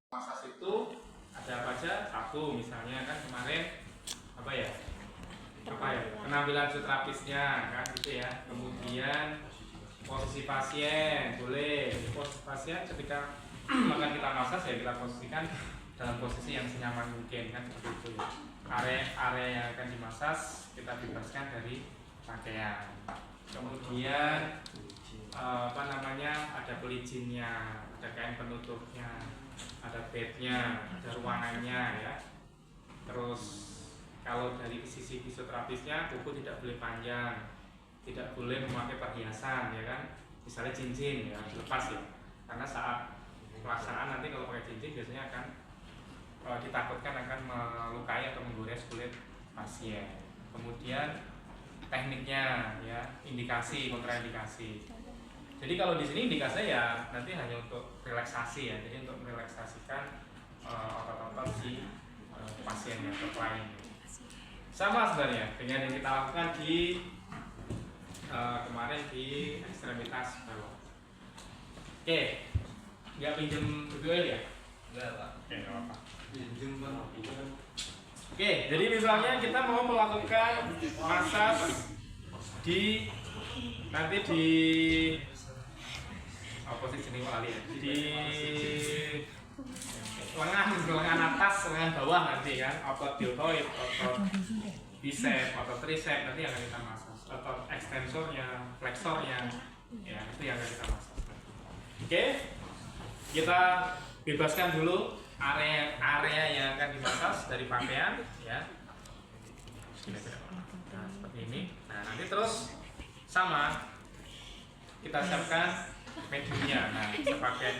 Massage itu ada apa aja? Satu misalnya kan kemarin apa ya penampilan terapisnya kan gitu ya. Kemudian posisi pasien boleh. Posisi pasien ketika akan kita massage ya kita posisikan dalam posisi yang senyaman mungkin kan seperti itu ya. Area yang akan dimasas kita bebaskan dari pakaian. Kemudian ada pelichinnya, ada kain penutupnya, ada bednya, ada ruangannya ya. Terus kalau dari sisi fisioterapisnya, kuku tidak boleh panjang, tidak boleh memakai perhiasan ya kan, misalnya cincin ya dilepas ya, karena saat pelaksanaan nanti kalau pakai cincin biasanya akan ditakutkan akan melukai atau menggores kulit pasien. Kemudian tekniknya ya, indikasi, kontraindikasi. Jadi kalau di sini indikasinya ya nanti hanya untuk relaksasi ya, jadi untuk merelaksasikan otot-otot si pasiennya atau klien. Sama sebenarnya dengan yang kita lakukan di kemarin di ekstremitas bawah. Oke, nggak pinjem BBL ya? Enggak, Pak. Oke, nggak apa-apa. Pinjem, Pak. Oke, jadi misalnya kita mau melakukan massage di nanti di posisi ini kali ya, di lengan atas, lengan bawah nanti kan, otot deltoid, otot bicep, otot tricep nanti akan kita massage, otot ekstensornya, fleksornya, ya itu yang akan kita massage. Oke, kita bebaskan dulu area yang akan dimassage dari pakaian ya. Nah, seperti ini. Nah, nanti terus sama kita siapkan mediumnya. Nah, bisa pakai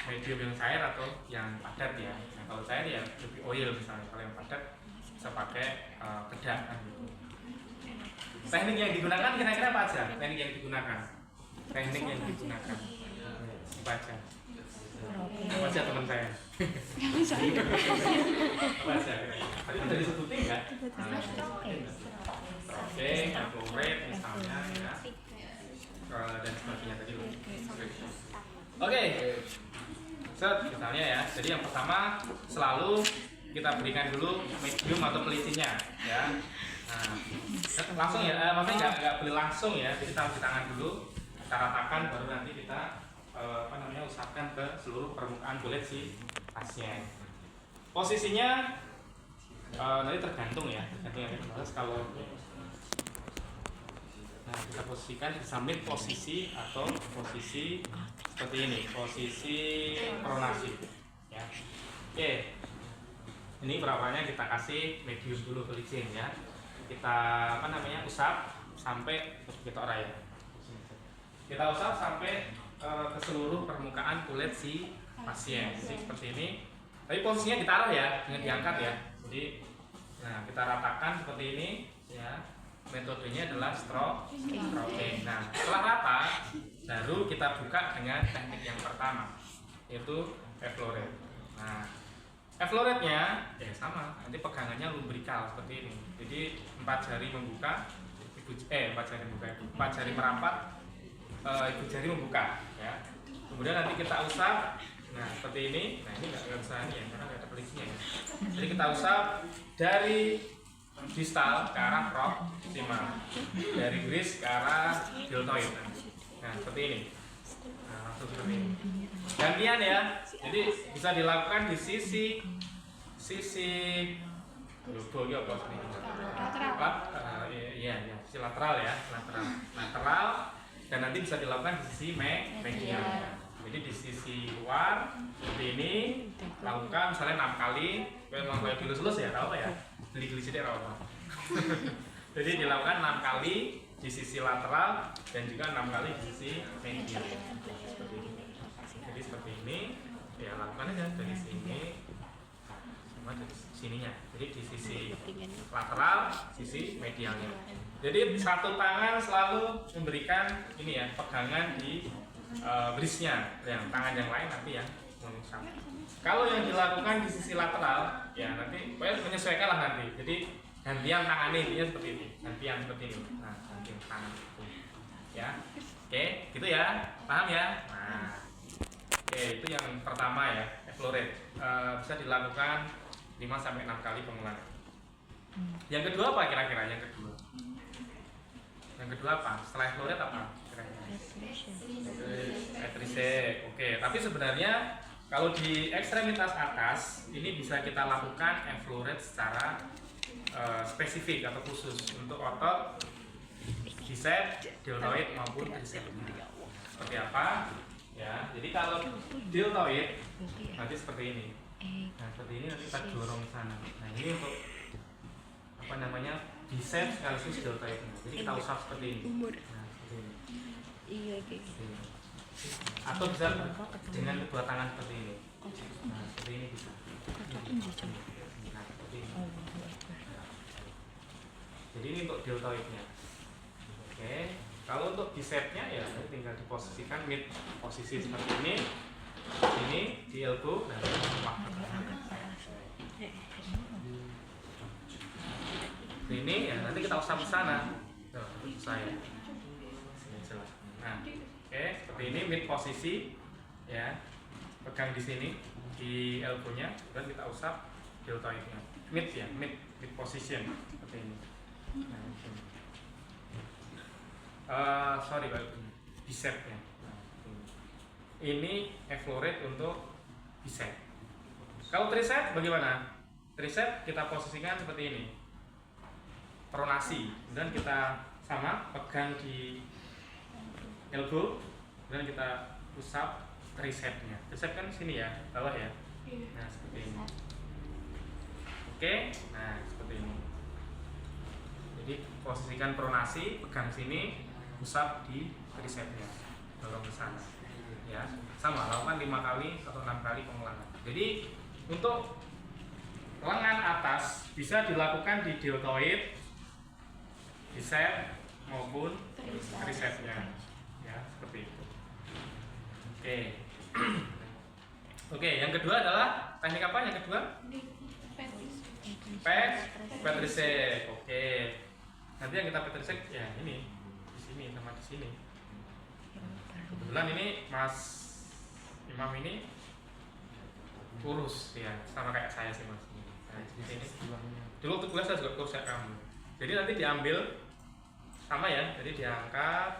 medium yang cair atau yang padat ya. Nah, kalau cair ya lebih oil misalnya. Kalau yang padat bisa pakai bedak kan gitu. Teknik yang digunakan kira-kira apa aja? Teknik yang digunakan apa aja? Apa aja teman saya? Apa aja? Tadi udah disebutin nggak? Stroking, floret misalnya ya, dan sebagainya tadi loh. Oke, misalnya ya. Jadi yang pertama selalu kita berikan dulu medium atau pelichinnya ya. Nah, langsung ya, maksudnya nggak boleh langsung ya. Jadi taruh di tangan dulu, kita ratakan, baru nanti kita usapkan ke seluruh permukaan kulit si pasien. Posisinya nanti tergantung ya, kalau kita posisikan di samping posisi atau posisi seperti ini, posisi pronasi ya. Oke, ini perawatannya kita kasih medium dulu pelicin ya. Kita usap sampai kita usap sampai ke seluruh permukaan kulit si pasien. Jadi seperti ini. Tapi posisinya ditaruh ya, dengan diangkat ya. Jadi, nah kita ratakan seperti ini ya. Metodenya adalah stroking. Nah, setelah rata, baru kita buka dengan teknik yang pertama, yaitu effleurette. Nah, effleurette-nya ya sama, nanti pegangannya lumbrikal seperti ini. Jadi 4 jari membuka, 4 jari merapat, ibu jari membuka ya. Kemudian nanti kita usap, nah seperti ini. Nah ini nggak usah ini ya, karena nggak ada pelichinnya ya. Jadi kita usap dari distal ke arah proximal, dari gris ke arah deltoid. Nah seperti ini. Nah langsung seperti ini. Gantian ya. Jadi bisa dilakukan di sisi logo apa sih? Iya, sisi lateral ya, lateral. Dan nanti bisa dilakukan di sisi medial. Jadi di sisi luar seperti ini, lakukan misalnya 6 kali. Memang kayak dilus-lus ya, tahu apa ya? Beli sedih apa? Jadi dilakukan 6 kali di sisi lateral dan juga 6 kali di sisi medial. Seperti ini. Jadi seperti ini, ya lakukan aja dari sini sama dari sininya. Jadi di sisi lateral, sisi medialnya. Jadi satu tangan selalu memberikan ini ya, pegangan di brisnya, yang tangan yang lain nanti ya mengusap. Kalau yang dilakukan di sisi lateral, ya nanti menyesuaikan lah nanti. Jadi gantian tangan ini seperti ini, gantian seperti ini. Nah, gantian tangan itu, ya. Oke, gitu ya, paham ya? Nah, oke itu yang pertama ya. F-floret bisa dilakukan 5-6 kali pengulangan. Yang kedua apa kira-kira? Yang kedua apa? Setelah F-floret apa kira-kira? Petrisek. Oke, tapi sebenarnya kalau di ekstremitas atas ini bisa kita lakukan F-floret secara spesifik atau khusus untuk otot bicep, deltoid maupun tricep. Seperti apa? Ya, jadi kalau deltoid nanti seperti ini. Nah, seperti ini nanti kita dorong ke sana. Nah, ini untuk apa namanya? Bicep sekaligus deltoidnya. Jadi kita usap seperti ini. Nah, seperti ini. Iya gitu. Atau bisa dengan kedua tangan seperti ini. Nah, seperti ini bisa. Nah, seperti ini. Jadi ini untuk deltoidnya. Oke, kalau untuk bicepnya ya tinggal diposisikan mid posisi seperti ini di elbow dan ini ya nanti kita usap ke sana. Saya. Nah, oke, seperti ini mid posisi ya. Pegang di sini di elbow-nya dan kita usap deltoidnya. Mid ya, mid position seperti ini. Nah, sorry Pak, bicepnya. Nah, ini F-floret untuk bicep. Kalau tricep bagaimana? Tricep kita posisikan seperti ini, pronasi, dan kita sama pegang di elbow dan kita usap tricepnya. Tricep kan sini ya, bawah ya. Nah seperti ini. Oke, nah seperti ini. Jadi posisikan pronasi, pegang sini, usap di tricepnya, dorong ke sana. Ya, sama lakukan 5 kali atau 6 kali pengulangan. Jadi untuk lengan atas bisa dilakukan di deltoid, bicep maupun tricepnya. Ya, seperti itu. Oke. Oke, yang kedua adalah teknik apa? Yang kedua? Petrisek. Oke. Nanti yang kita petrisek ya ini di sini sama di sini. Kebetulan ini Mas Imam ini kurus ya, sama kayak saya sih Mas. Nah, di sini. Dulu waktu kuliah saya juga kurus kayak kamu. Jadi nanti diambil sama ya, jadi diangkat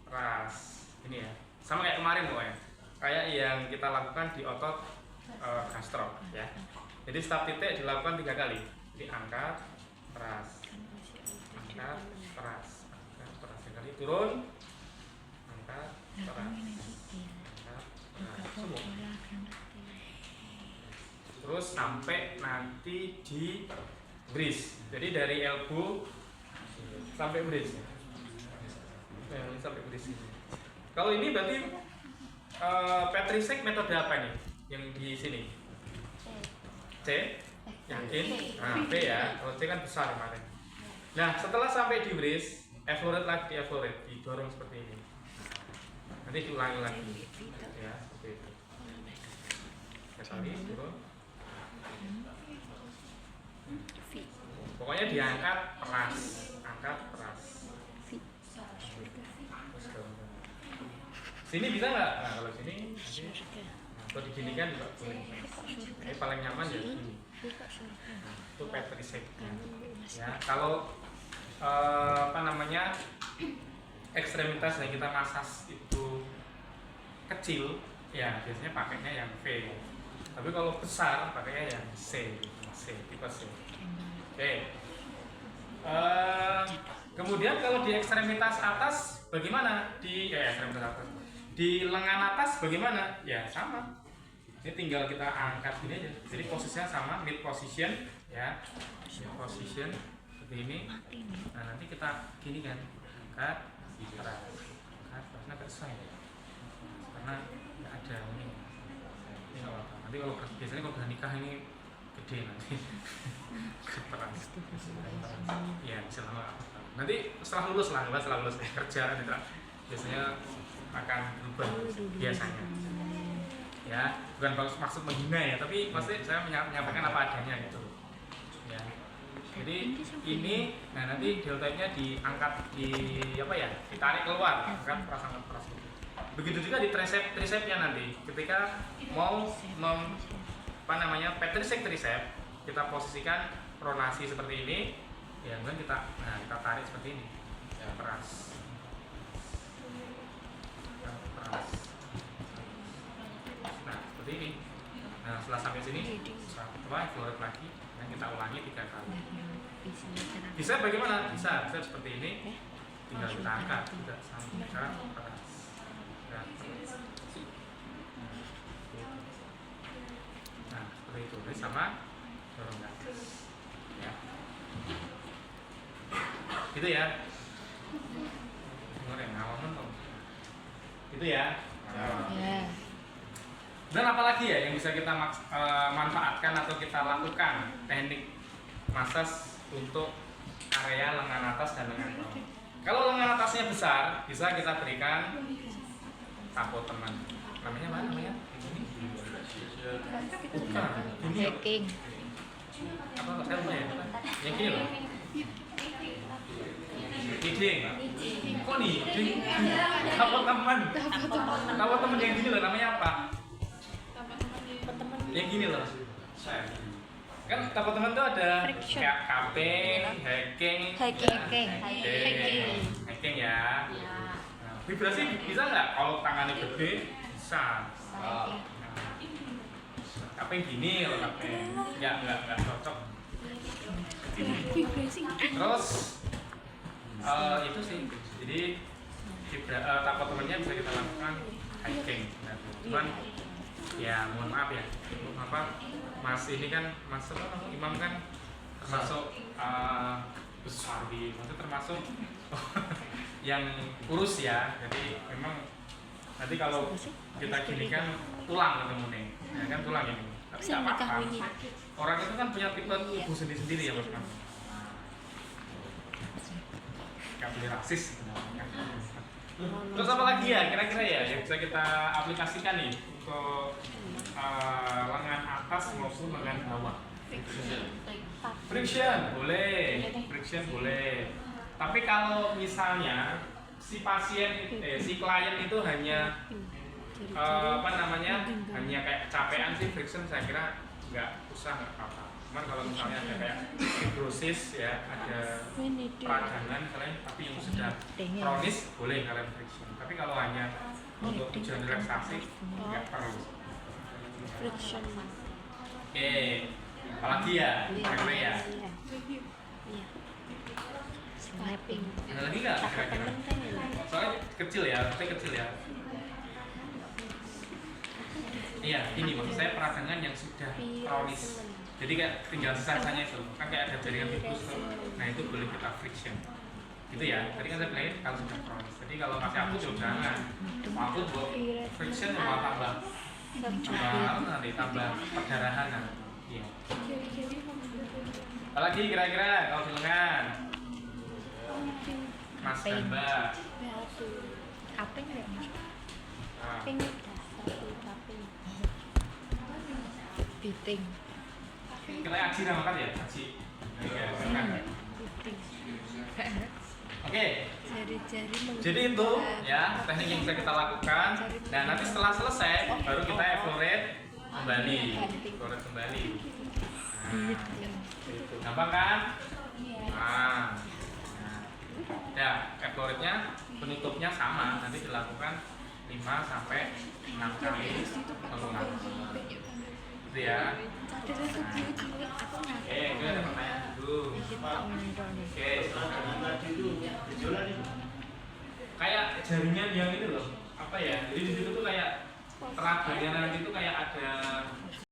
ras ini ya, sama kayak kemarin pokoknya. Kayak yang kita lakukan di otot gastro ya. Jadi start titik dilakukan 3 kali. Jadi angkat, ras, angkat, ras, angkat, ras. Sekali turun, angkat, ras, angkat, ras. Semua. Terus sampai nanti di bridge. Jadi dari elbow sampai bridge. Sampai bridge. Kalau ini berarti Petrisek metode apa nih? Yang di sini? C? Yakin? Nah, B ya. Kalau C kan besar kemarin. Nah, setelah sampai di bridge, F-floret lagi, F-floret didorong seperti ini. Nanti diulangi lagi. Ya, seperti itu. Sekali turun. Pokoknya diangkat peras, angkat peras. Sini bisa nggak? Nah kalau sini, kalau diginikan juga boleh. Ini paling nyaman ya sini. Itu Petrisek. Ya kalau apa namanya ekstremitas yang kita masas itu kecil, ya biasanya pakainya yang V. Tapi kalau besar pakainya yang C, tipe C. Oke. Kemudian kalau di ekstremitas atas bagaimana? Di ekstremitas atas. Di lengan atas bagaimana? Ya sama. Ini tinggal kita angkat gini aja. Jadi posisinya sama, mid position ya. Mid position seperti ini. Nah, nanti kita gini kan. Angkat, angkat, karena agak susah ya. Karena nggak ada ini. Ini nggak apa-apa. Nanti kalau biasanya kalau udah nikah ini gede nanti. Keras. Ya, selama nanti setelah lulus kerja nanti biasanya akan berubah biasanya. Ya, bukan maksud menghina ya, tapi maksudnya saya menyampaikan apa adanya gitu. Ya. Jadi ini, nah nanti deltoidnya diangkat di apa ya, ditarik keluar, angkat peras. Begitu juga di tricepnya nanti. Ketika mau petricep kita posisikan pronasi seperti ini, ya kemudian kita tarik seperti ini, ya, peras. Nah seperti ini. Nah setelah sampai sini, setelah keluar lagi, dan kita ulangi 3 kali. Bisa bagaimana? Bisa seperti ini. Tinggal kita angkat, tidak sampai peras. Nah seperti itu. Ini sama dorong ke atas. Ya. Gitu ya. Gitu ya. Dan apalagi ya yang bisa kita manfaatkan atau kita lakukan teknik massage untuk area lengan atas dan lengan bawah. Kalau lengan atasnya besar, bisa kita berikan tapotemen. Namanya apa namanya? Ini? Bukan. Ini Hacking. apa saya lupa ya? Yang ini loh. Iding. Kok nih? Tapotemen. Tapotemen yang gini loh namanya apa? Yang gini loh. Kan tapotemen itu ada kayak cupping, hacking ya. Nah, vibrasi bisa nggak kalau tangannya gede? Bisa. Cupping gini kalau cupping nggak cocok. Terus itu sih. Jadi tapotemennya bisa kita lakukan hacking. Nah, cuman ya mohon maaf ya, Mas ini kan Imam kan termasuk besar maksudnya termasuk yang kurus ya, jadi memang nanti kalau kita gini kan tulang ketemu nih, ya kan tulang ini, tapi nggak apa-apa. Orang itu kan punya tipe tubuh sendiri-sendiri ya Mas. Nggak boleh rasis sebenarnya. Terus apa lagi ya kira-kira ya yang bisa kita aplikasikan nih untuk lengan atas maupun lengan bawah? Friction boleh. Tapi kalau misalnya si klien itu hanya hanya kayak kecapean sih, friction saya kira nggak apa-apa. Cuman kalau misalnya ada kayak fibrosis ya, ada peradangan misalnya, tapi yang sudah kronis boleh kalian friction. Tapi kalau hanya untuk tujuan relaksasi nggak perlu. Friction. Oke, apalagi ya? Kira-kira ya? Slapping. Ada lagi nggak kira-kira? Soalnya kecil ya. Iya, ini maksud saya peradangan yang sudah kronis. Jadi kayak tinggal sisa-sisanya itu, kan kayak ada jaringan tikus tuh. Nah itu boleh kita friction. Gitu ya. Tadi kan saya bilang kalau sudah kronis. Jadi kalau masih akut jangan. Akut buat friction malah tambah perdarahan. Iya. Apalagi kira-kira kalau di lengan? Mas dan Mbak. Apa yang enggak Mas? Ini tapi biting. Kita aji namakan ya, aji. Oke. Jari-jari Jadi itu ya teknik yang bisa kita lakukan. Dan nanti setelah selesai baru kita evaluate kembali. Nah, itu gampang kan? Nah. Ya, evaluate-nya penutupnya sama, nanti dilakukan 5 sampai 6 kali pengulangan. Gitu ya. Oke, itu ada pertanyaan dulu. Oke, kayak jaringan yang itu loh, apa ya? Jadi di situ tuh kayak tengah bagian nanti tuh kayak ada